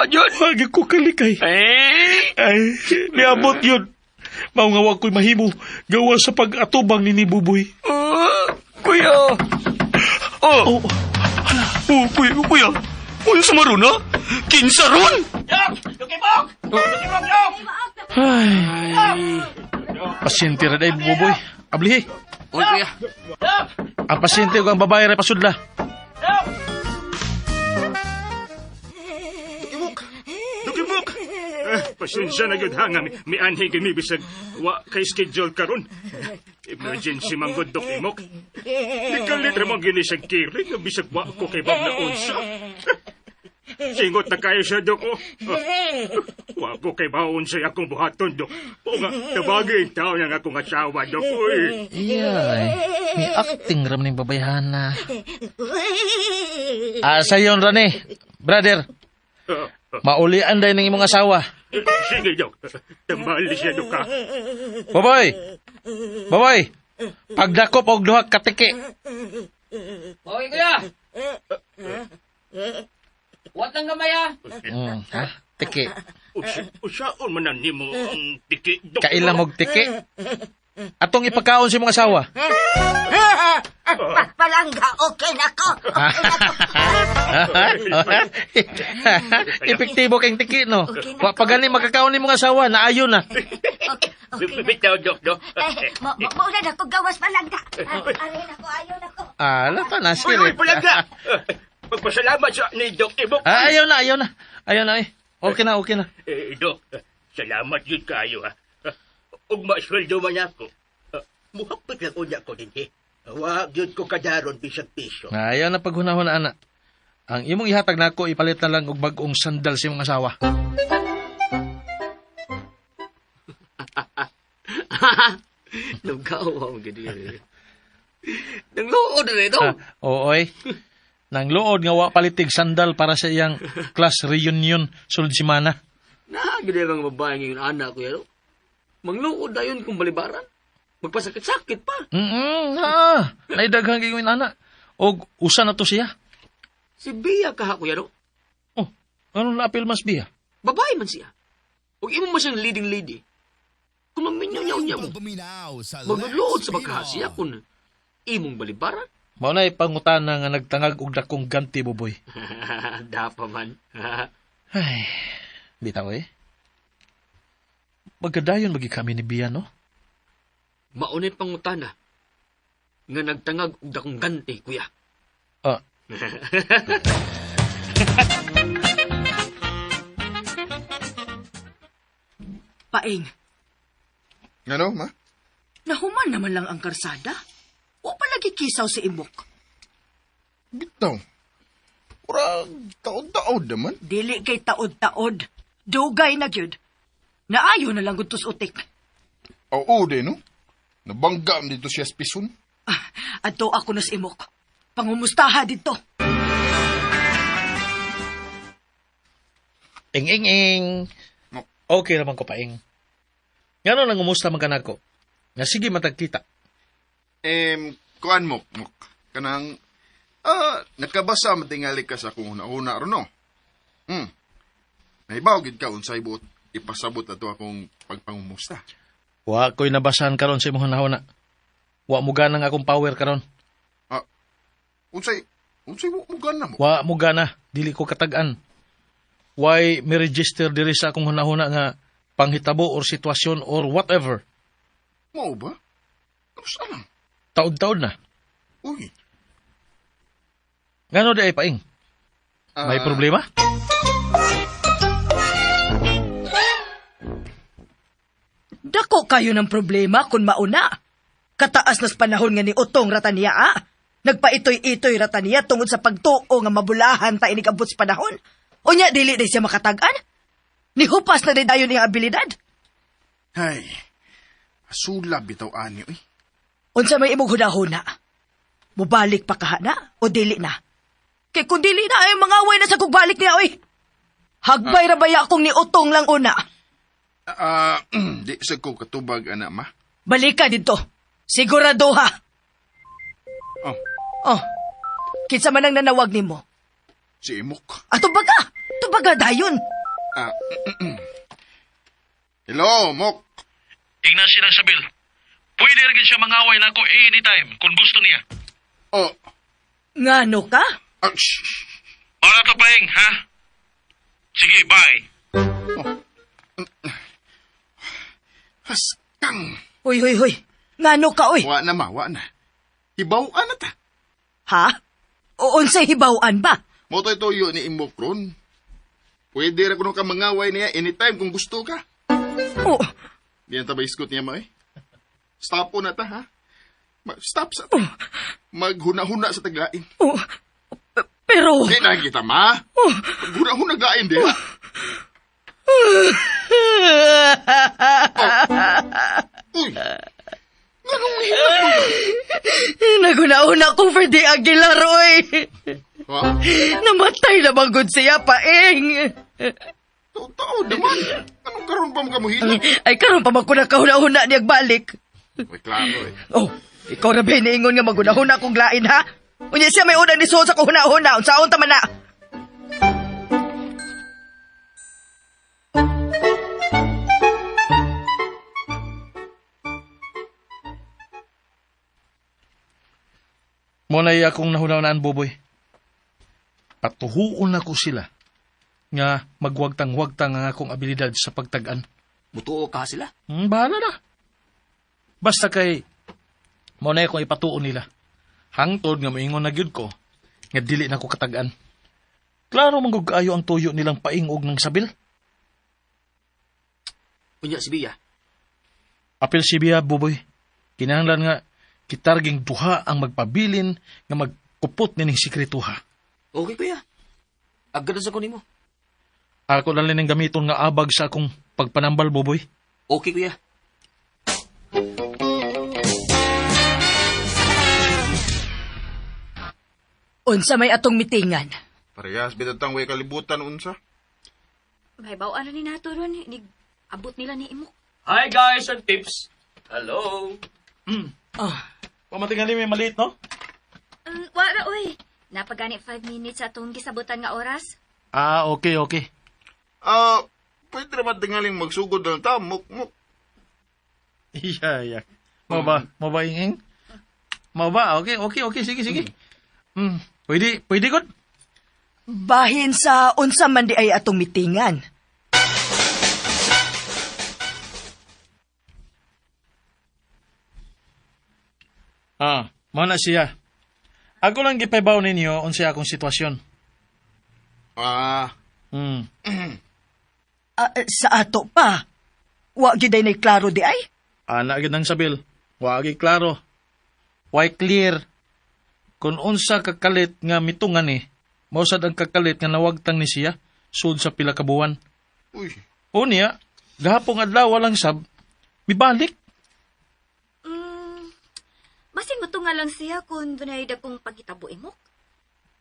yun. Wagi ko kalikay. Ay, niabot yun. Maungawag ko'y mahimo. Gawa sa pag-atubang ni Buboy. Kuya. Oh, Kuya. Kuya sumaron na? Kinsa ron? ay. Pasyente ra day Buboy. Ablihi. Uy, kuya. Ang pasyente ug ang babae ray pasudla. Dukibok! Pasensya na yun ha nga, may anhay kami bisag wa kay schedule karon. Emergency man gud Dukibok. Ikalit ramang gini siya kiri nga bisag wa ko kay Bob na unsa. Singot na kayo siya, Dok. Wa ko kay baon siya akong buhaton, Dok. O nga, tabagin tao nga akong asawa, Dok. Uy. Iyay. May acting ram ning babayhana. Sayon ra ni, brother. Maulian day ng imong asawa. Sige, Dok. Tambali siya, Dok, ha. Baboy, pagdakop og duha ka tiki. Okay, kuya. Wat ang gamaya. Ha? Tiki. Usaon man na nimo ang tiki, Dok. Kaila mog tiki. Atong ipakaon sa imong asawa. Palangga, okay na ko. Epektibo kang tiki, no? Wa pagani makakaon ni mong asawa, naayon na. Bitaw, Dok. Mauna na ko gawas palangga. Aray na ko, ayaw na ko. Lata na, sige. Palaga! Magpasalamat sa ni Dok Ibok. Ayaw na eh. Okay na. Dok, salamat yun kayo, ha. Ug masweldo man ako. Muhapit lang unya ko din, eh. Wag yun ko kadaron bisag piso. Ayaw na paghunahon na, ana. Ang imong ihatag nako ipalit na lang og bag-ong sandal sa imong asawa. Nagkawa ang gani. Nangluod na ito. Ooy. Nang luod nga wa palitig sandal para sa iyang class reunion sulod simana. Gani ang babae ngayon anak ko yan. Mangluod na yun kung balibaran. Magpasakit-sakit pa. Naidaghang gawin ana. Og usa na to siya. Si Bia kaha ko yan. Oh, anong naapil mas biya? Babae man siya. Huwag imo mo siyang leading lady. Kung maminyaw niya mo, magluod sa magkahasya kung imong balibaran. Mao na ipangutana nga nagtangag og dakong ganti, Buboy. Dapa man. Ay, bitaw eh. Magadayon magi kami ni Bia, no? Maunay pangutana nga nagtangag og dakong ganti, kuya. Paing, Ano, ma? nahuman naman lang ang karsada. O palagi kisaw si Imok. Bitaw. Ura, taod-taod naman. Dili kay taod-taod. Dugay na gyud. Naayo na lang gutos utik. Oo, de, no? Nabanggam dito siya sa pison. Adto ako na si Imok. Pangumustaha dito. Ing. Okay naman ko, Paing. Ngano nang umusta man kanako? Nga sige matagkita. Kuan mo, kanang, nakabasa matingali ka sa kung una-una ron, no? Nahibaw gid ka unsay buot ipasabot ato akong pagpangumusta. Wa ko'y nabasahan karon sa imong hunahuna. Wa mo ganang akong power karon. Unsay mo gana mo? Wa mo gana, dili ko katagan. Why may register diri sa akong hunahuna nga panghitabo or sitwasyon or whatever. Mao ba? Kamusta lang? Taod-taod na. Uy. Ngano di ay Paing? May problema? Dako kayo ng problema kung mauna. Kataas nas panahon nga ni Utong Ratania, Nagpaitoy-itoy Ratania tungod sa pagtuo nga mabulahan ta inikabot sa panahon. Unya, dili na siya makatagan. Nihupas na rin dayon niyang abilidad. Ay, sulab bitaw ani, uy. Unsa may imong hunahuna? Mubalik pa kahana o dili na? Kay kung dili na ay mga away na sa kugbalik niya, oy. Hagbay ra baya akong ni Utong lang una. Di sa ko katubag, anak, ma. Balik ka dito. Siguraduha. Oh, Oh, kinsa man ang nanawag nimo? si Imok. Ato baga, Tubaga dayon. Ah, hello, Mok. Ignacio ng Sabil. Pwede rin siya mangaway na ako anytime kung gusto niya. Oh, Ngano ka? shh. Wala ka paing, ha? Sige, bye. Haskang. Hoy, hoy, hoy. Ngano ka, oy? Wa na ma, wa na. Hibaw-an na ta. Ha? O unsay hibaw-an ba? Motoy toyo ni Imok ron. Pwede ra kuno ka mangaway niya anytime kung gusto ka. Oh, Diyan ta ba iskot niya mo eh? Stop po na ta, ha? Stop sa ta. Maghuna-huna sa taglain. oh. Pero... Di na kita, ma. Maghuna-huna gain di, ha? Uy! Ganong hinak mo? Naguna-una ko for the Aguilar, oy. Ha? Namatay na bang siya, paeng. Tao naman. Anong karon pa mo kamuhila? Ay, karon pa man ko nakahuna-huna niyag balik. Uy, klaro eh. Oh, ikaw na biniingon nga maguna-huna kong lain, ha? Unya siya may unang nisuot sa kuhuna-huna. Unsaon tama na? Muna akong nahunaunaan, Boboy. Patuhuon ako sila nga magwagtang-wagtang ang akong abilidad sa pagtagan. Mutuo ka sila. Bahala na. Basta kay muna akong ipatuon nila. Hangtod nga maingon na gyud ko nga dili na ko katagan. Klaro manggug kaayo ang tuyo nilang paingog ng sabil. Unya si Bia. Apil si Bia, Boboy. Kinahanglan nga kitarging duha ang magpabilin nga magkupot nining sikretuha. Okay, kuya. Agad sa kunin mo. Ako lang rin ang gamiton nga abag sa akong pagpanambal, Boboy. Okay, kuya. Unsa may atong mitingan? Parehas, bitatang way kalibutan unsa. May bawaan na ni nato ron. Abot nila ni Imok. Hi, guys and tips. Hello. Pamatingali may maliit, no? Wala, uy. Napagani 5 minutes sa atong gisabutan nga oras. Ah, okay. Pwede naman tingaling magsugod ng ta, Mok. Yeah. Mau ba, inging? Mau ba? Okay, sige. Pwede god. Bahin sa unsa man di ay atong mitingan. Mao na siya. Ako lang gipaybaw ninyo unsa akong sitwasyon. Sa ato pa. Wa giday nay klaro di ay. Ana gid ang sabil. Wagi klaro. Why clear. Kung unsa kakalit nga mitungan ni, mausad ang kakalit nga nawagtang ni siya sud sa pila ka buwan. Uy, Unya, gahapong adlaw walang sab, mibalik. Basin mo to nga lang siya kung dunay dagkong paghitabo Imok.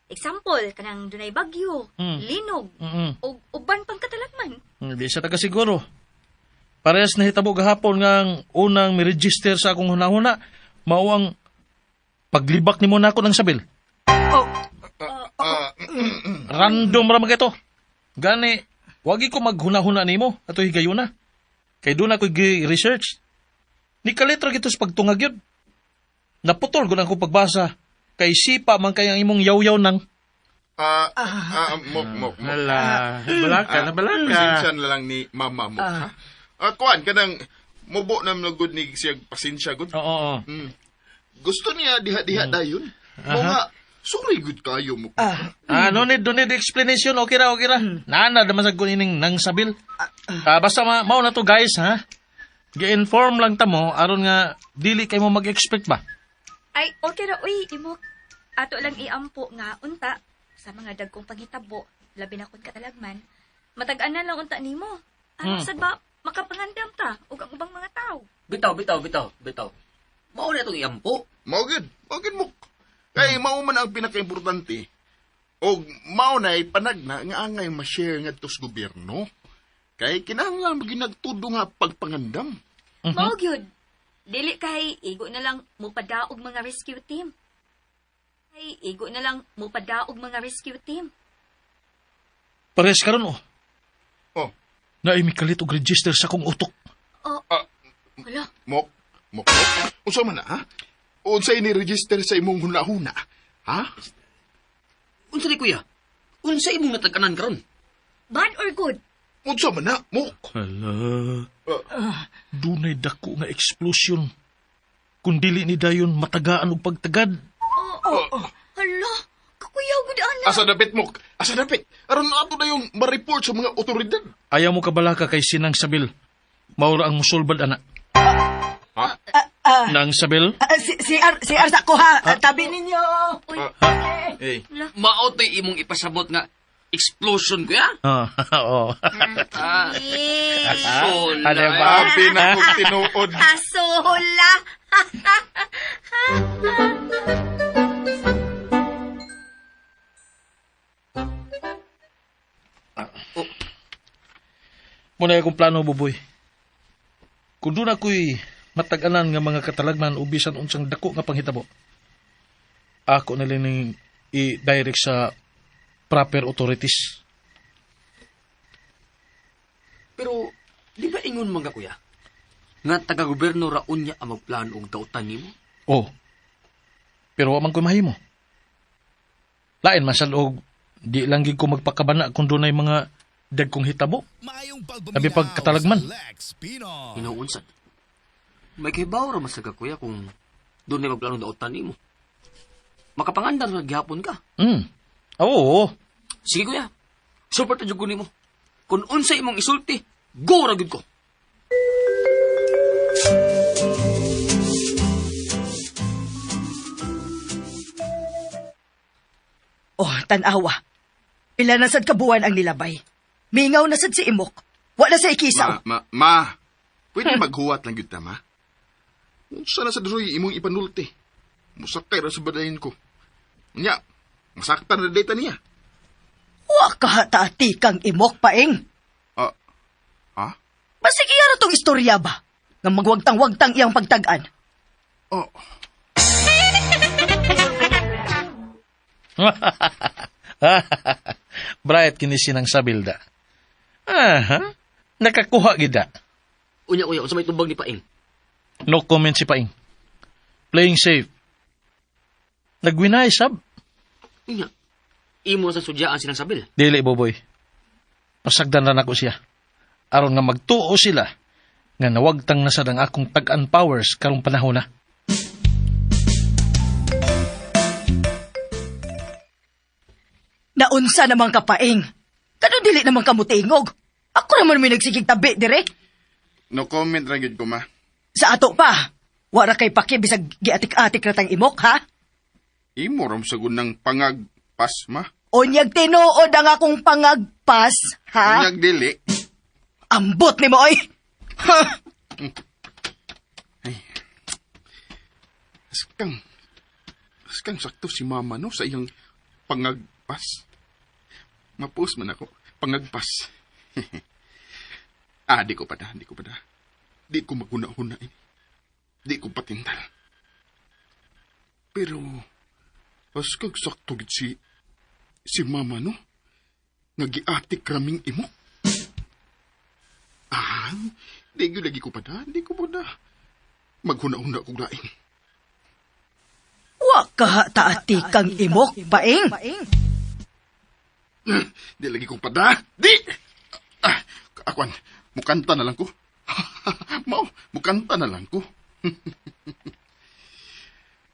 Example, kanang dunay bagyo, linog, o uban pang katalagman. Hindi siya taga siguro. Parehas na hitabo gahapon nga ang unang mi-register sa akong hunahuna, mao ang paglibak ni mo na ako ng sabil. Random ra mga ito. Gani, wagi ko maghunahuna nimo ato higayuna. Kay doon ako research. Ni kalitra gito sa pagtungag yun. Naputol ko na akong pagbasa. Kay sipa man kayang imong yaw-yaw nang. Mok. Balaka. Pasensya na lang ni Mama Mok, ha? Kuan, kanang mubo na nagod ni siya pasensya gud. Oo. Gusto niya diha-diha dayon. Mga sorry good kayo mo. No need explanation. Okay ra. Nana naman sa kunining nang sabil. Basta mao na to guys, ha? Gi-inform lang ta mo aron nga dili kay mo mag-expect ba. Ay, okay ra, uy, Imok. Ato lang iampo nga, unta, sa mga dagkong panghitabo, labi na kung katalagman, matagaan na lang unta nimo. Sad ba, makapangandam ta, o ang ubang mga tao. Bitaw. Mao na itong iampo. Maugid mo. Kay mao man ang pinaka-importante. O mao na panagna nga angay ma-share nga tos gobyerno. Kay kinahanglan maginagtudo nga pagpangandam. Mao gyud. Dili kay igo na lang mupadaog mga rescue team. Pares karon oh. Oh, Naimi kalit og register sa kong utok. Wala. Mok. Unsa man na, ha? Unsa ini register sa imong hunahuna? Ha? Unsa di kuya? Unsa imong natag-anan karon? Bad or good? Unsa man na, Mok? Hala. Dunay dako nga explosion. Kung dili ni dayon matagaan og pagtagad. Hala, kakuyaw gud ana. Asa dapit, Mok? Asa dapit? Aron ato na yung ma-report sa mga otoridad. Ayaw mo kabalaka kay Sinang Sabil. Maura ang musulbad ana. Ha? Nang Sabil? Si Ar sa ko ha. Tabi ninyo. Uy, Hey. Mao to'y imong ipasabot nga explosion kuya? Oo. Sola. Ano ba? Abi na kong tinuod. asola. Muna akong plano, Buboy. Kung doon ako'y matag-anan nga mga katalagman o bisan unsang dako nga panghitabo, ako na lang i-direct sa proper authorities. Pero, di ba ingon mga kuya? Nga taga-gobyerno raon niya ang magplano og dautan nimo? Oh. Pero wa man ko mahimo. Lain man sa loob, di lang gid ko magpakabana kung doon ay mga dagkong hitabo. Labi pag katalagman. Inuunsan. May kibaw ra masaga kuya kung doon na magplano ng dautan nimo. Makapangandar na gihapon ka. Oo. Sige kuya. Super tadyog ko nimo. Kung unsa imong isulti, go ra gud ko. Oh, tanawa. Pila na sad kabuan ang nilabay. Mingaw na sad si Imok. Wala sa ikisaw. Ma. Pwede maghuwat lang yun ta, ma. Unsa na sa droy imong ipanulti. Musakay ra sa badayin ko. Nya, masaktan na data niya. Wa kahataati kang Imok paing. Ha? Masige yara tong istorya ba? Nga magwagtang-wagtang iyang pagtagan. Oh, Bright kini Sinang Sabil da. Nakakuha gida. Unya kuya, unsa may tubag ni Paing? No comment si Paing. Playing safe. Nagwinay sab. Unya, imo sa sudyaan Sinang Sabil. Dili, Boboy. Pasagdan na nako siya. Aron nga magtuo sila nga nawagtang na sad ang akong tag-an powers karong panahon na. Naunsa namang kapaing. Kano dili namang kamutingog. Ako naman may nagsigig tabi dire. no comment ra gyud ko, ma. Sa ato pa. Wara kay paki bisag giatik-atik ratang Imok ha. Imo ram sa gunang pangagpas, ma. Onyag tinuod ang akong pangagpas ha. Unyag dili. Ambot ni mo oy. Ha. Askang sakto si mama, no, sa iyang pangagpas. Mapus man ako. Pangagpas. Di ko pa da. Di ko maguna-huna ini. Di ko patintal. Pero, askang sakto gid si mama, no? Nagiatik raming imo. Di ko lagi ko pa da. Maghuna-huna kong lain. Wa kahataati kang Imok paing. Di lagi kong pada. Di! Akwan, mukanta na lang ko. Mukanta na lang ko.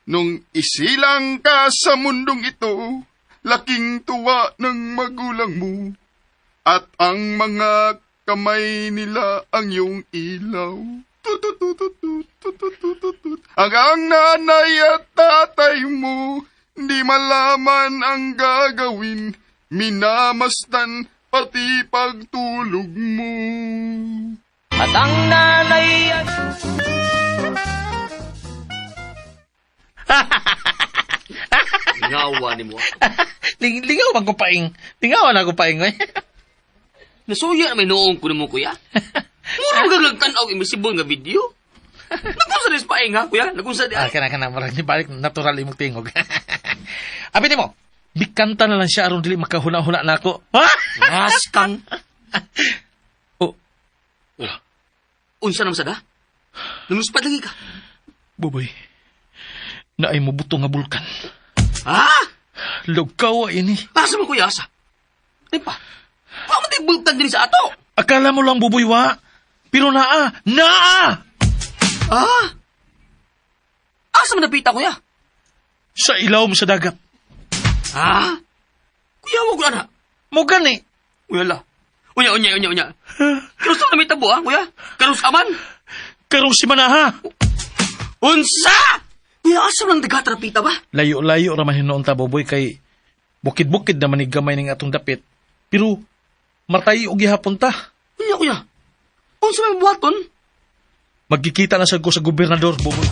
Nung isilang ka sa mundong ito, laking tuwa ng magulang mo. At ang mga kamay nila ang iyong ilaw. Hanggang nanay at tatay mo, di malaman ang gagawin, minamasdan pati pagtulog mo. At ang nanay at... Lingawa ni mo. Lingaw man ko Paing. Lingawan ako Paing. Nasuya na may noong ko mo, kuya. Mura magagagtanaw imisibol nga video. Nakunsa rin Paing, ha, kuya? Nakunsa di ay. Kana marag ni balik natural imong tingog. Abi nimo. bikanta na lang siya aron dili makahuna-huna nako. Ha? Raskang. Oh, Unsa naman sada? Lumuspad lagi ka. Boboy. Naay mo buto nga bulkan. Ha? Lugaw ini. Asa mo kuya asa? Di pa. Wa mo tayo bugtag din sa ato. Akala mo lang buboy wa. Pero naa. Naa! Ah? Asa mo napita kuya? Sa ilawom sa dagat. Ha? Kuya mo kuya na. Mo gani. Kuya la. Unya. Karus na may tabo ha, kuya? Karus aman? Karong si Manaha. Unsa? Kuya, asa lang nagatrapita ba? Layo-layo raman hinoon ta boboy kay bukid-bukid naman ni gamay ning atong dapit. Pero martayi og gihapon ta. Kuya. Unsa may buhaton? Magkikita na sa ko sa gobernador boboy.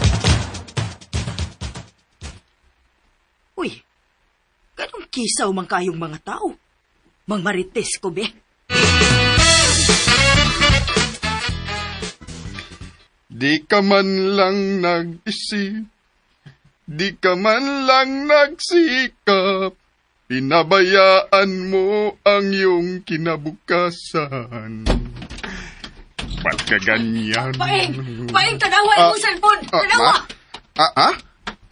Uy, ganong kisaw man kayong mga tao. Mang marites ko, be. Di ka man lang nag-isip, di ka man lang nagsikap, pinabayaan mo ang iyong kinabukasan. Ba't ka ganyan? Paing, tanawa yung cellphone! Tanawa! Ha?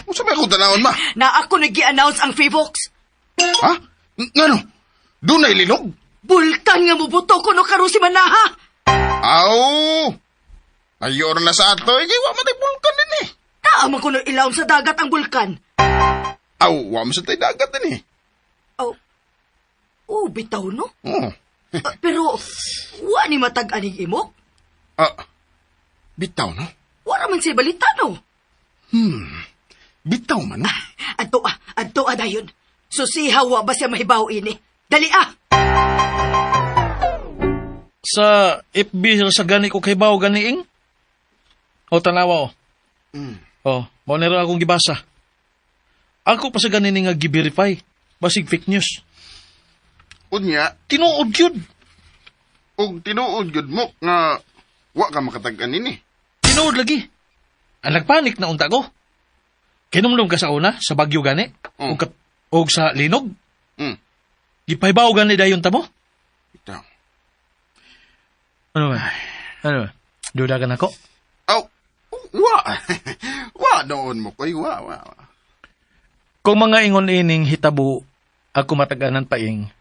Kung sabi akong tanawon, ma? Na ako nag-i-announce ang Freevox. Ha? Ngano? Doon na ilinog? Bulkan nga mo buto ko no karo si Manaha! Aw! Ayor na sa ato, wa matay bulkan din eh. Naamang ko no ilawom sa dagat ang bulkan. Aw, wa mo sa tay dagat din eh. Oh, bitaw no? Oo. Pero, wa ni matag aning imok. Bitaw, no? Wala man siya balita no? Bitaw man, no? Adto dayon. Susihaw wa ba siya mahibaw ini? Dali ah! Sa FB sa gani ko kay bawo ganiing. O tanawa o. O, mao na rin akong gibasa. Ako pa sa ganin nga gi-verify. Basig fake news. Unya, Tinuod yun. og tinuod gud mo nga wa ka makatag-an ini. Tinuod lagi. Ang nagpanik na unta ko. Kinumlom ka sa una, sa Bagyo gani. Og sa Linog. Gipaybaw gani dayon ta mo. Bitaw. Ano ba? Duda ka na ko? Aw, wa. Wa doon mo koy, wa. Kung mga ingon ining hitabo, ako mataganan pa ing,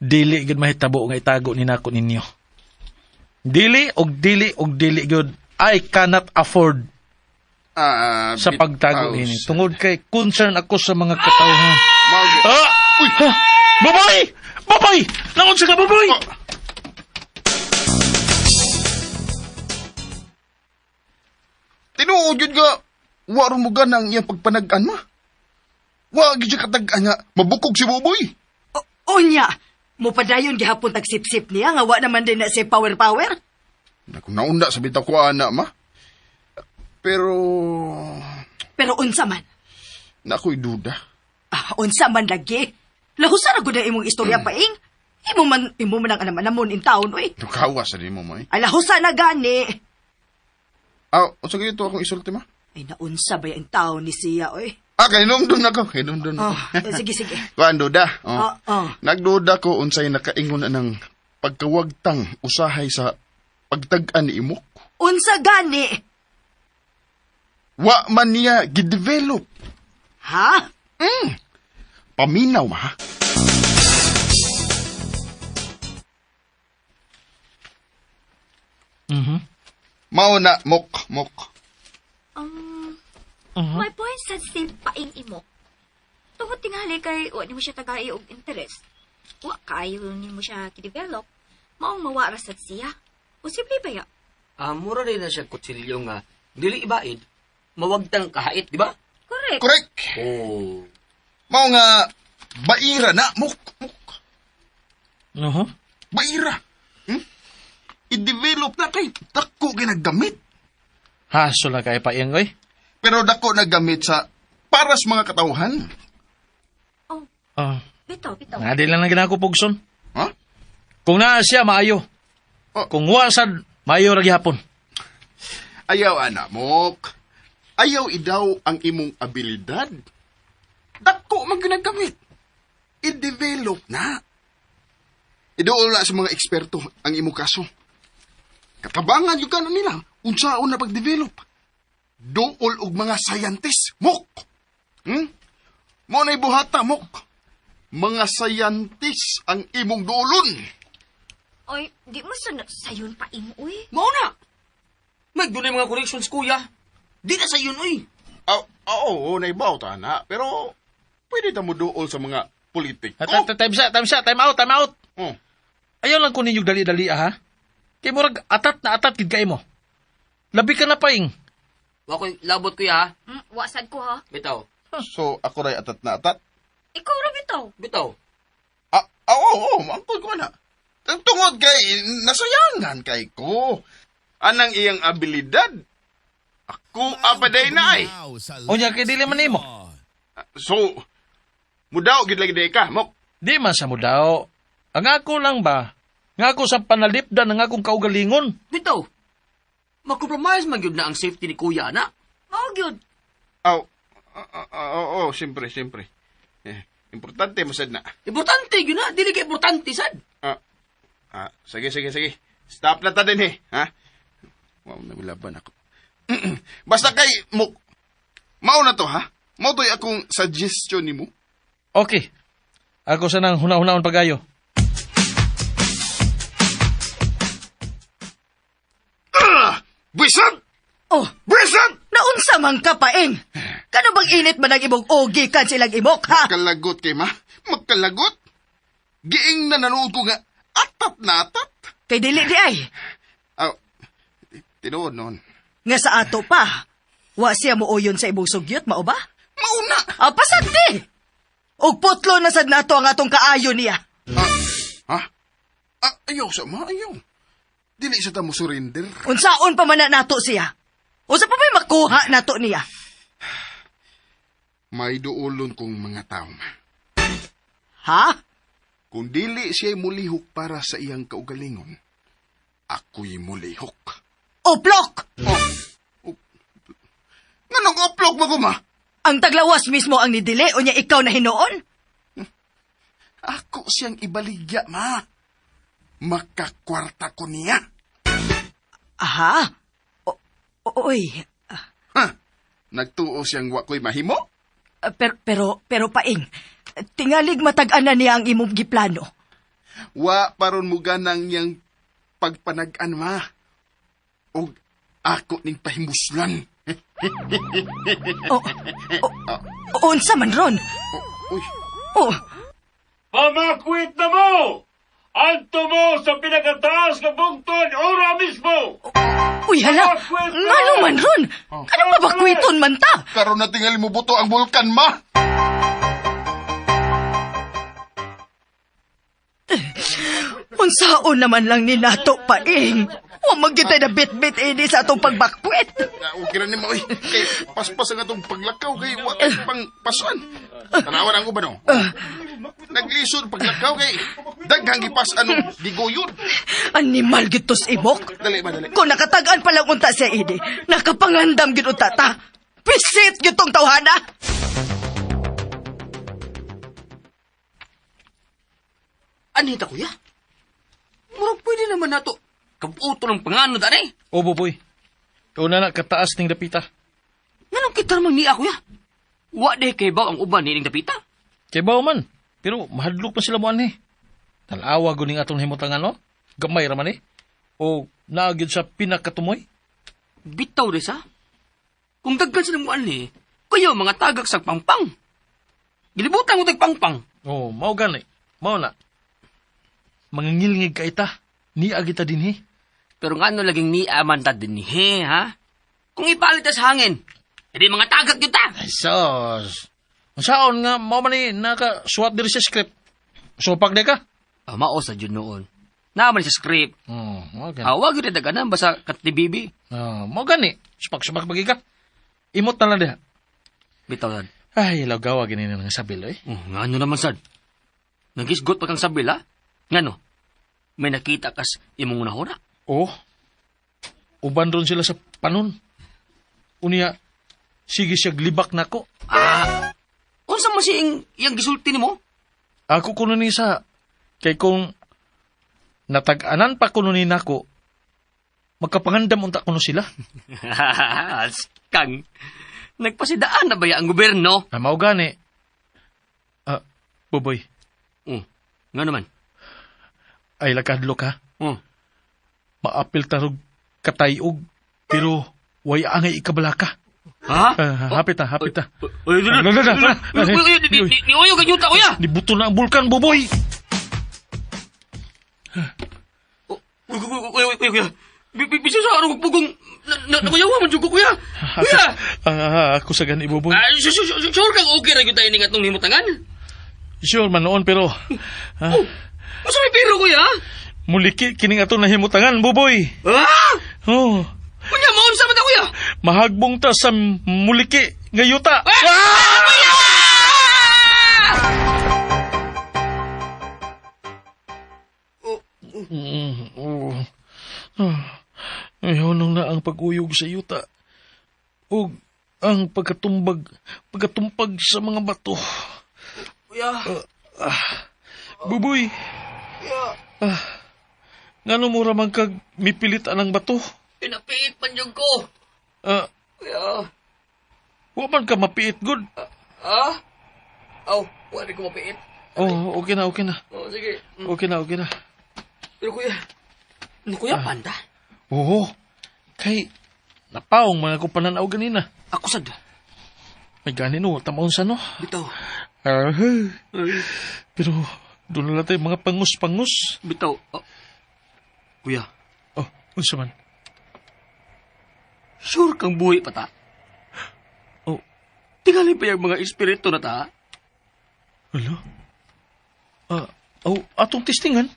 dili gud mahitabo nga itago ni nako ninyo. Dili gud. I cannot afford sa pagtago ini. Tungod kay concern ako sa mga katawhan. Uy! Baboy! Naon sa ka, baboy! Tinuod yun nga, wa ron mo ganang iyang pagpanag-an ma. Wa gid siya katag-an nga, mabukog si Buboy. Unya! Mupadayon gihapon tagsip-sip niya nga wa naman din na si power. Naku, naunda sa bitaw ko ana ma. Pero Unsa man? nako'y duda. Unsa man lagi? Lahusa ra gud ang imong istorya paing. Imo man ang anamon in town oy. Nukawa sa di mo ma. Ay lahusa na gani. Unsa gyud to akong isulti ma? Ay naunsa ba yung town ni siya oy? Kainomdon ako. Sige. Kuan duda. Nagduda ko unsay nakaingon ng pagkawagtang usahay sa pagtag-an ni imok. Unsa gani? Wa man niya gidevelop. Ha? Paminaw ma. Mao na mok. May point sa si paing imo. Tungod tingali kay wa ni mo siya tagay og interest. Wa kayo ni mo siya kidevelop. Maong mawara sa siya. Posible ba ya? Mura rin na siya kutsilyo nga. Dili ibaid. Mawagtang kahait, di ba? Correct. Oh. Mao nga baira na mok. Baira. I-develop na kay dako ginagamit. Haso lang kay paing oy. Pero dako nagamit sa para sa mga katawhan. Bitaw. Nga di lang na ginako pugson. Ha? Kung naa siya, maayo. Kung wasad, maayo ra gihapon. Ayaw, anak mok. Ayaw idaw ang imong abilidad. Dako man ginagamit. I-develop na. Idool na sa mga eksperto ang imo kaso. Katabangan yung kanon nila, unsaon na pag-develop. Dool og mga scientist, mok. Mo na'y buhata, mok. Mga scientist ang imong doolon. Oy, di mo sayon pa imo, uy. Mao na. May dunay mga corrections, kuya. Di na sa yun, uy. Oo, naibaw ta na. Pero, pwede ta mo dool sa mga politiko. Time out. Oh. Ayaw lang kunin yung dali-dali, ha? Kay murag atat na atat, kid kay mo. Labi ka na paing. Wa ko'y labot, kuya, ha? Wasad ko, ha? Bitaw. So, ako ray atat na atat? Ikaw ra bitaw. Bitaw. Oo, maangkod ko na. Tungod kay, nasayangan kay ko. Anang iyang abilidad. Ako apaday na ay. Unya kay dili man nimo. So, mudaw gid lagi day ka, mok. Di man sa mudaw. Ang ako lang ba? Nga ako sa panalipdan ng akong kaugalingon. Bitaw. Magkompromise man gyud na ang safety ni kuya, na. Mao gyud. Oo, siyempre. Importante mo sad na. Importante gyud na, dili kay importante sad. Sige. Stop na ta din ha? Wow, nabilaban ako. Basta kay, mok, mao na to, ha? Mao to'y akong suggestion ni mo. Okay. Ako sa nang huna-hunaon pagayo. Buisan! Oh, Buisan! naunsa man ka paing? Kano bang init man ang imong ogi kan silang imok, ha? Magkalagot kay ma? Magkalagot? Giing na nanood ko nga, atat na atat. Kay dili di ay. Tinood noon. Nga sa ato pa. Wa siya mo uyon sa imong sugyot, mao ba? Mauna! Pasagdi! Og putlo na sad nato ang atong kaayo niya. Ayaw sa ma, ayaw. Dili sa ta mo surrender. Unsaon pa man na nato siya? Unsa pa may makuha nato niya? May duolon kong mga tao, ma. Ha? Kung dili siya mulihok para sa iyang kaugalingon, ako'y mulihok. Uplok! Nganong uplok mo ko, ma? Ang taglawas mismo ang nidili o niya ikaw na hinuon? Ako siyang ibaligya, ma. Makakwarta ko niya. Aha? Oy. Nagtuo siyang wako'y mahimo? Pero paing, tingalig matag-ana niya ang imong giplano. Wa paron mo ganang yang pagpanag-an, ma. O ako ning pahimuslan. Unsa man ron? Uy, Oh, Pamakwit na mo! Anto mo sa pinakataas na bungton, ora mismo! uy hala, ngano man ron? Ano mabakwiton man ta? karon na tingali mo buto ang bulkan, ma. Unsaon naman lang ni nato paing. Wa magkita na bit-bit ini sa atong pagbakwit. Okay na ni mo, oy. Kay paspas ang atong paglakaw kay wa pang pasan. Tanawan ang uban, no? Naglisod paglakaw kay daghang gipasan og giguyod. Animal gitos imok. Dali, ma, dali. Kung nakatagaan pa lang unta siya ini, nakapangandam gid unta ta. Pisit gyud tong tawhana. Anita, kuya? Murag pwede naman na to. Kabuto ng pangano, dani. O, Boboy. Una na kataas ning dapita. Nganong kita namang niya, kuya? Wa de kay ba ang uban nining dapita? Kay baw man. Pero mahadlok pa sila mo ani. Talawa guning atong himutangan, no? Gamay raman O naagid sa pinakatumoy. Bitaw de sa? Kung daggan sila mo ani, kayo mga tagak sa pangpang. Gilibutan ko tagpangpang. Oh, mao gani. Mao na. Mangingilngig ka ita. Ni agita dinhi. Pero nga ano laging ni amanta din he, ha? Kung ipalit ta sa hangin, edi mga tagak yun ta. Ay, sos. Saon nga, mao man ni naka-suwat diri sa script. Supak de ka? Mao sa dyan noon. Naman sa script. Mao gani. Awag yun na daganan, basta katibibi. Mao gani. Supak-supak bagi ka. Imot na lang diha. Bitaw yan. Ay, lagawa gini na nga sabil, eh. Nga ano naman, sad. Nagisgot pa kang sabil, ha? Nga no? May nakita kas imong nahura. Oh, uban ron sila sa panon. Unya, sige siya glibak nako. Unsa Unsa man iyang gisulti nimo? Ako kuno ni sa, kay kung natag-anan pa kuno ni nako, magkapangandam unta kuno sila. Kang, nagpasidaan na ba ang gobyerno? Mao gani. Buboy, Nga naman. ay lakadlo ka. Oh. Maapil tarog katayog, pero way angay ikabalaka. Ha? Hapit na. Uy, ni Oyo ganyuta kuya. Nibuto na ang bulkan, Buboy. Kuya. Bisa sa ano pugong namayawa man jud ko kuya. Kuya. Ako sa gani, Buboy. Sure kang okay ra gyud tayo ning atong himutangan? Sure man noon, pero Asa may pero kuya? muliki kining atong nahimutangan, Buboy. Ha? Oh, Kunya mo sa mata kuya. mahagbong ta sa muliki nga yuta. Kuya! Ayaw nung na ang pag-uyog sa yuta. O ang pagkatumpag sa mga bato. Kuya. Buboy, Kuya. ngano mo ramang kag mipilit anang bato? Pinapiit man jud ko. Kuya. Wa man ka mapiit good. Ha? Aw, wala ko mapiit. Oh, okay na. Oh, sige. Okay na. Pero kuya, ano kuya, panda? Oo, kay napaong mga ko pananaw ganina. Ako sad. May ganin o, tamaon sa no. Bitaw. Pero doon na tayo mga pangus-pangus. Bitaw. Oh. Kuya, Oh, unsa man? sure kang buhay pa ta? Oh, Tingali pa yung mga espiritu na ta? wala. Atong testingan.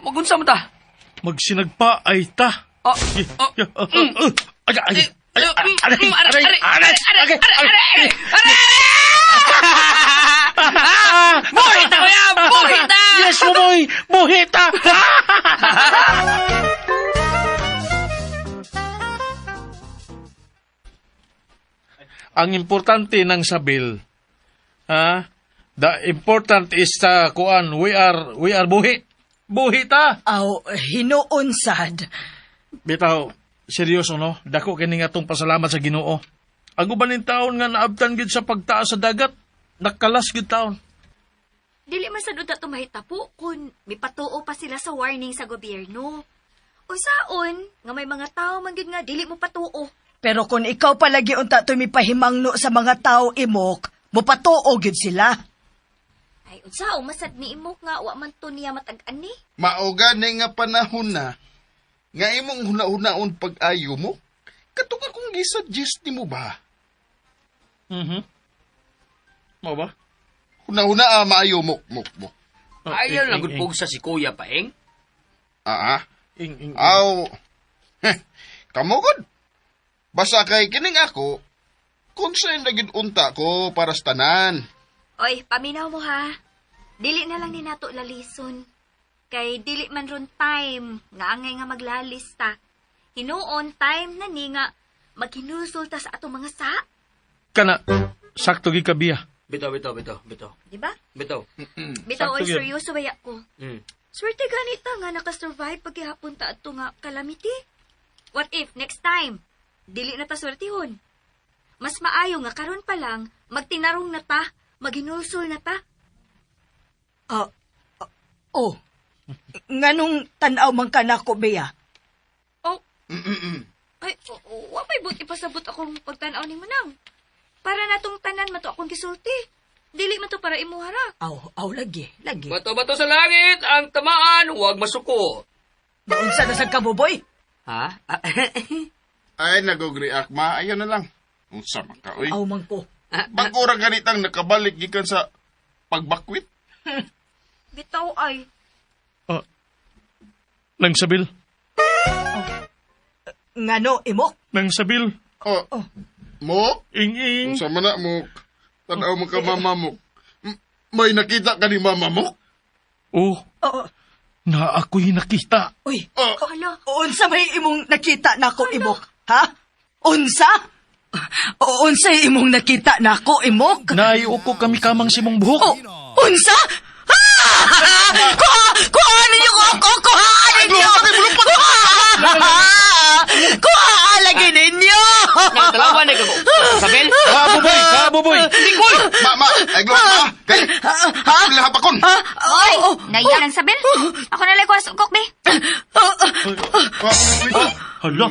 Magunsa mo ta? Magsinagpa ay ta. Buhita kuya! Buhita! Yes, Buboy! Buhita! Ang importante ng sabil, the important is kuan, we are buhi. Buhi ta! Aw, hinuon sad. Bitaw, seryoso no? Dako kini nga tong pasalamat sa Ginoo. Ang uban ning taon nga naabtan gid sa pagtaas sa dagat, nakalas gid taon. Dili man sad unta tumahita po kung mipatuo pa sila sa warning sa gobyerno. O saon, nga may mga tao man gyud nga dili mo patuo. Pero kung ikaw palagi unta tumipahimangno sa mga tao imok, mupatuo gyud sila. Ay, unsaon masad ni imok nga wa man to niya matag-an ni. Mauga na nga panahon na, nga imong huna-hunaon pag-ayo mo, kato ka kung gisuggest ni mo ba? Mo ba? Huna-huna maayo mo. Ayaw lang gud sa si kuya paeng. Aw, kamugod. Basta kay kining ako, kung saan naging unta ko para sa tanan. Oy, paminaw mo ha. Dili na lang ni nato lalison. Kay dili man ron time nga angay nga maglalista. Hinuon time na ni nga maghinusulta sa ato mga sa. Kana, sakto gi kabiya. Bitaw. Di ba? Bitaw. Bitaw oy Sakto gyud. seryoso baya ko. Swerte ganita nga nakasurvive paghihapon ta ato nga calamity. What if next time dili na ta swertihon? Mas maayo nga karon pa lang magtinarong na ta, maghinulsol na ta. Nganong tanaw man ka nako, Bea? Oh. Ay, wa may buti pasabot akong pagtanaw ni Manang. Para natong tanan mato akong gisulti. Dili man to para imuhara. Aw, lagi. Bato-bato sa langit, ang tamaan, huwag masuko. Naunsa na sa kabuboy? Ha? Ay, nag-react ma. Ayaw na lang. Unsa man ka, oy. Aw, man ko. Bagura ganitang nakabalik gikan sa pagbakwit. Bitaw ay. Nang sabil. Ngano, imok? Nang sabil. Mo? Ing-ing. Unsa man na mo? Tanaw mo ka mama mo. May nakita ka ni mama mo? Oh, na ako'y nakita. Uy, Hala. unsa may imong nakita nako, imok? Ha? Unsa? Unsay imong nakita nako, Imok? Naiuko kami kamang simong buhok. Unsa? Kuhaan ninyo ko! Kuhaan ninyo! Kuhaan lagi ninyo! Nagtalawan na ko. Sabel? Kabuboy! Lingkol! Ma, ay glo, ma. Kay, lahapakon. Oy, naiyan ang Sabel. Ako na lang ko asukok, be. Hala,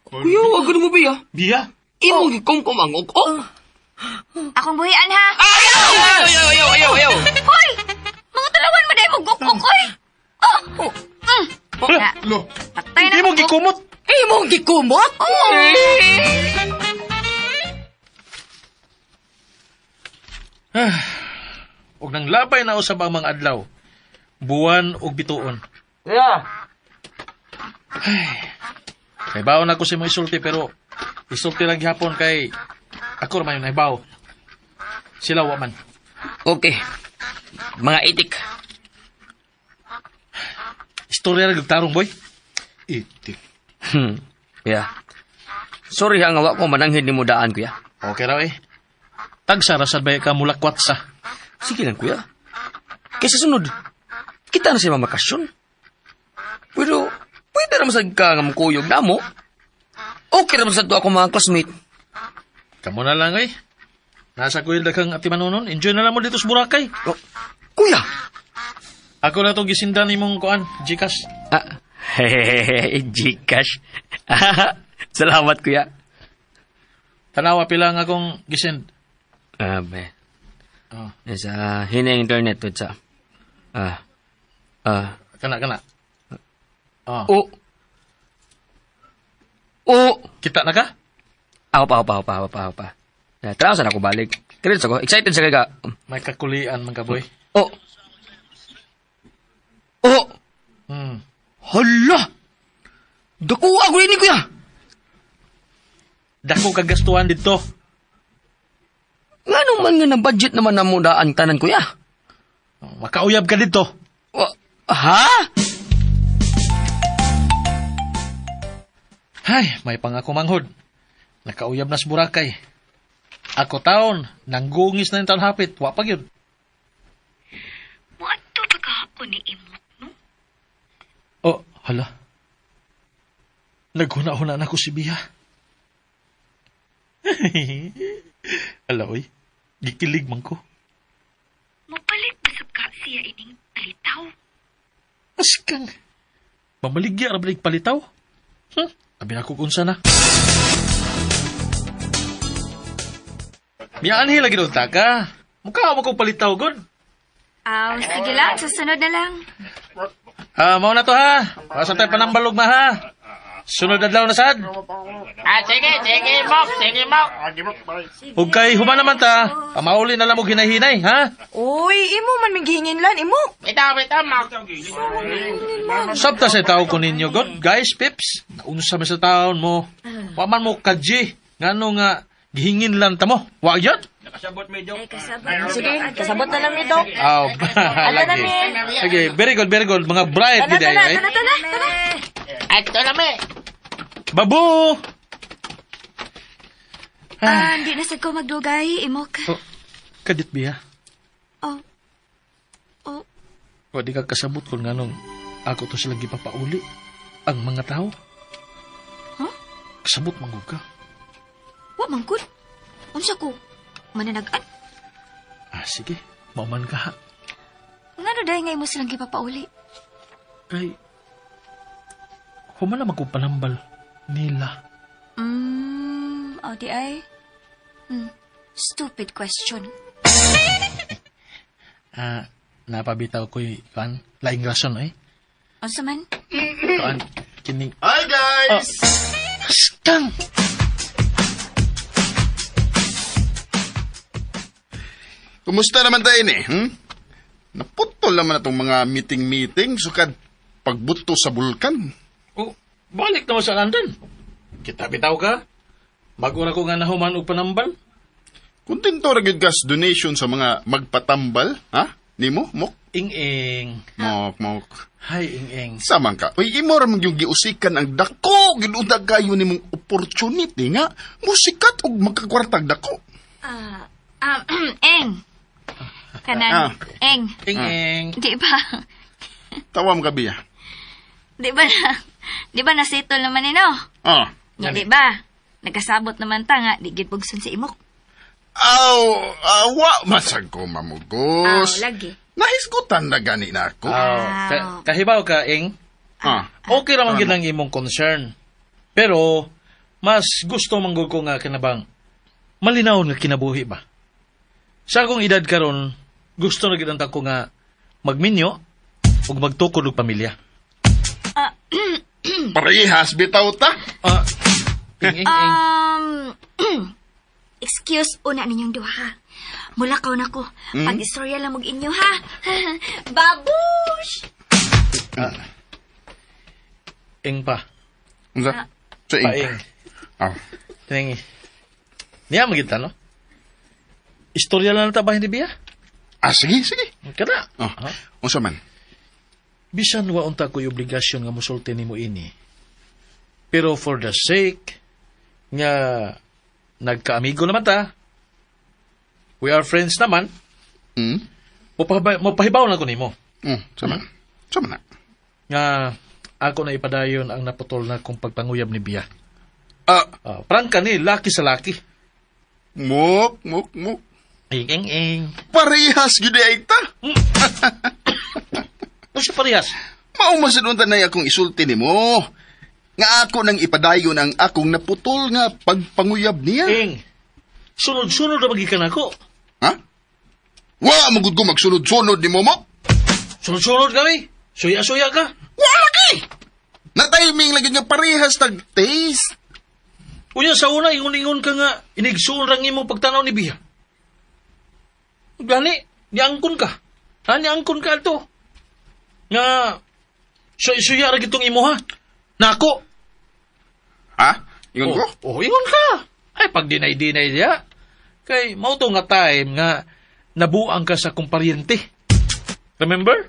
Kuya, wag mo biya. biya. Imo gikong kumangok. Oh! Akong buhian, ha? Ayaw! Hoy! Mga talawan mo dahil mo gukok, hoy! Na, Lo, patay na Hindi mo gikumot. Imong gikumot? Ug nang labay na usab ang mga adlaw. Buwan ug bituon. Yeah. Kay baon ako si mo isulti pero isulti lang gihapon kay ako naman yung naibaw. Sila wa man. Okay. Mga itik. Istorya ra tarong boy. Itik. Yeah. Sorry ha nga wa ko mananghid ni mo daan, kuya. Okay raw eh. Tagsa ra sad bay ka mulakwat sa. Sige lang, kuya. Kaysa sunod, kita na siya mamakasyon. Pero, pwede naman sa ka nga mukuyog na mo. Okay naman sa to ako mga classmate. Kamo na lang eh. Nasa kuil daghang ati manunon. Enjoy na lang mo dito sa Boracay. Oh, kuya! Ako na to gisindan nimong kuan, Gcash. Hehehe, Gcash. Salamat, kuya. Tanawa pila nga akong gisend. Be. Oh, Sa hina internet to sa. kana. Oh, Oh. Oh. kita na ka? Ako pa. Tara saan ako balik. Credits ako. Excited sa kaya. May kakulian man ka boy. Oh. Oh. Hmm. Hala! Daku ako rin kuya. Dako kagastuhan dito. Nga naman nga na budget naman na mo daan tanan kuya. Makauyab ka dito. Ha? Hay, may pangako manghod. Nakauyab na sa Boracay. Ako taon, nanggungis na yung taon hapit. Wa pa yun. Muadto ba ka ako ni Imok, no? Oh, hala. Naghuna-huna na ko si Bia. Hala, oy. Gikilig man ko. Mapalit ba sa ka siya ining palitaw? Askang. Mamaligya ra balik palitaw. Abi na ko kunsa na. Miyaanhi lagi doon taka. Mukha mo kong palitaw, God. Sige lang, susunod na lang. Mao na to ha. Basta tayo panambalog ma ha. Sunod adlaw na sad. Sige, Mok. Ug kay human naman ta. Pamauli na lang mo hinahinay, ha? Uy, imo man minghingin lan, imo. Sabta sa tao ko ninyo, God. Guys, pips. Unsa man sa taon mo. Wa man mo kadji. Ngano nga gihingin lang ta mo. Wa gyud. Sige, kasabot na lang nito. Aw, lagi. Okay, very good, very good. Mga bright gid ay. Tana. Babu. Hindi na sad ko magdugay, Imok. Oh, kadit biya. Oh. Wa di ka kasabot kung nganong ako to sila gipapauli ang mga tao. Huh? Kasabot mangug ka. Wa mangkod. Unsa ko? Mananagan? Sige. Mauman ka ha. Ngano dahil ngay mo silang gipapauli? Kay, human na magkupanambal nila. Di ay? Stupid question. Napabitaw ko'y kan laing rason eh. Unsa man? Kan kining Hi guys! Askang! Kumusta naman tayo ni? Naputol naman na itong mga meeting-meeting sukad pagbuto sa bulkan. Oh, balik naman sa London. Kita bitaw ka. Bago na ko nga nahuman og panambal. Kuntento ra gyud gas donation sa mga magpatambal, ha? Nimo, Mok? Ing-ing. Mok. Hay, ing-ing. Samang ka. Uy, imo ramang yung giusikan ang dako. Ginudag kayo ni mong opportunity nga. Musikat o magkakwartag dako. Eng. Kanan, Eng. Ing-ing. Di ba? Tawa mo ka, Bia. Di ba nasitol naman no? Ah. Nga di ba? Nagkasabot naman ta nga, di gid bugson si imok. Wa masag ko mamugos. Lagi. Nahisgutan na gani na ako. Kahibaw ka, ing. Okay naman gid ang imong concern. Pero, mas gusto manggol ko nga kinabang malinaw nga kinabuhi ba? Sa akong edad karon, gusto na gid ko nga magminyo ug magtukod og pamilya. Parehas bitaw ta. Ing. Excuse una ninyong duha ha. Mulakaw na ko. Pag-istorya lang mag inyo ha. Babush! Ing pa. Unsa? Sa ing. Paing. Ah. Niya magita, no? Istorya lang ta ba hindi biya? Sige. Kada. Unsa man? Bisan wa unta ko'y obligasyon nga musulti nimo ini. Pero for the sake nga nagkaamigo naman ta, we are friends naman, mapahibaw na ko nimo. Sama na. Nga ako na ipadayon ang naputol na kong pagpanguyab ni Bia. Prangka ni, laki sa laki. Mok. Ing. Parehas gid ay ta. Ano siya parehas? Maumasadunta na akong isulti nimo. Nga ako nang ipadayon ang akong naputol nga pagpanguyab niya. Ing, sunod-sunod na magikan ako. Ha? Wa magud ko magsunod-sunod ni mo. Sunod-sunod kami. Suya-suya ka. Wa lagi. Na timing lagi nga parehas tag taste. Unya sa una, ingon-ingon ka nga, inigsuon rang imong pagtanaw ni Bia. Gani, niangkon ka. Niangkon ka ito. Nga, suya ra gitong imo ha. Nako. Ha? Ingon ko? Ingon ka. Ay, pag dinay-dinay diya. Kay, mauto nga time nga, nabuang ka sa kong paryente. Remember?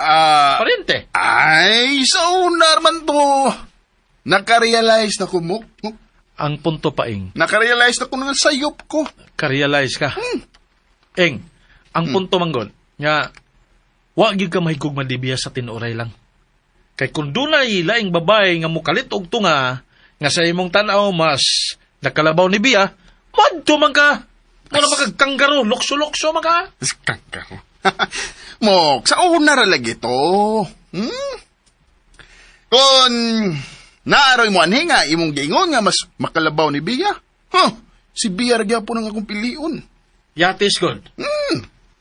Paryente. Ay, so naman to. Nakarealize na ko, Mok. Ang punto pa, Ing. Nakarealize na ko nga sayop ko. Ka-realize ka. Ing, ang punto manggol, nga, wag gyud ka mahigog mandibiya sa tinuray lang. Kay kung dunay laing babae nga mukalit og tunga, nga sa imong tanaw mas nakalabaw ni Bia, madto man ka. Muna magkagkanggaro, lukso-lukso man ka. Kanggaro. Mok, sa una ra lagi to. Kung naaroy mo anhe nga, imong giingon nga mas makalabaw ni Bia. Si Bia ra gyapon ang akong piliun. Yatis god.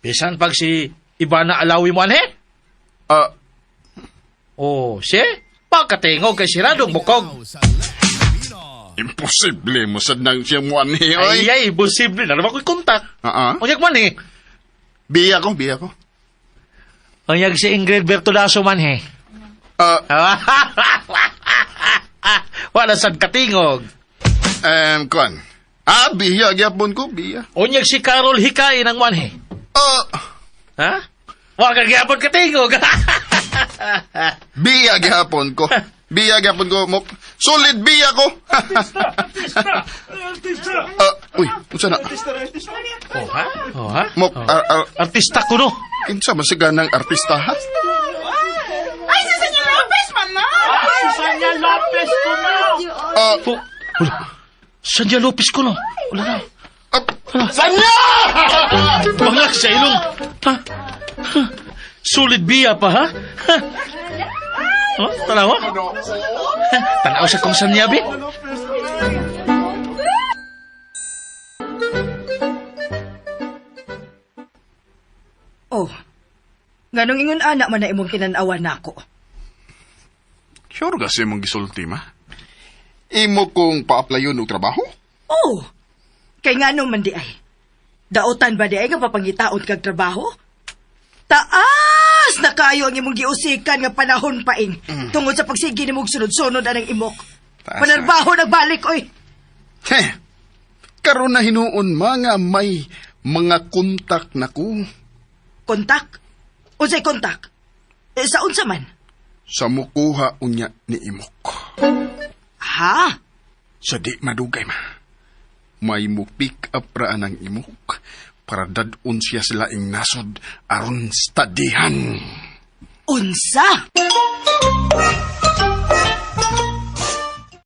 Bisan pag si Ivana alawi mo anhe? Siya? Pagkatingog kay siradong bukog. Imposible mo sad nang siya mo anhe, oy. Ay, imposible na naman ko'y kontak. Unyag man eh. Bia ko. Unyag si Ingrid Bertolaso man eh. Wala sad katingog. Kon. Bia, gyapon ko, Bia. Unyag si Carol Hikain ang man eh. Ha? Wala ka gyapon katingog. Bia gyapon ko. Mok. Solid Bia ko. Uy, unsa na? Ha? Mok, artista ko no. Kinsa man siga ng artista, ha? Ay, si Sanya Lopez man na! Si Sanya Lopez ko no. Sanya Lopez ko no. Wala na. Sanya! Bangak sa ilong. Solid Bia pa, ha? Tanawa? Tanaw sa kong sanyabi? Ganong ingon anak man na imong kinanawan nako. Sure kasi mong gisulti, ma? Imo kong pa-applyon og trabaho? Kay ngano man di ay. Daotan ba di ay nga papangitaon kag trabaho? Taas na kayo ang imong giusikan nga panahon pa ing. Tungod sa pagsigi ni mong sunod-sunod anang imok. Panarbaho nagbalik, oy. Karon na hinuon mga may mga kontak na ko. Kontak? Unsay kontak? Sa unsa man? Sa mukuha unya ni Imok. Ha? Sa di madugay ma. May mo pick up ra ang Imok para dadun siya sa laing nasod aron stadihan. Unsa?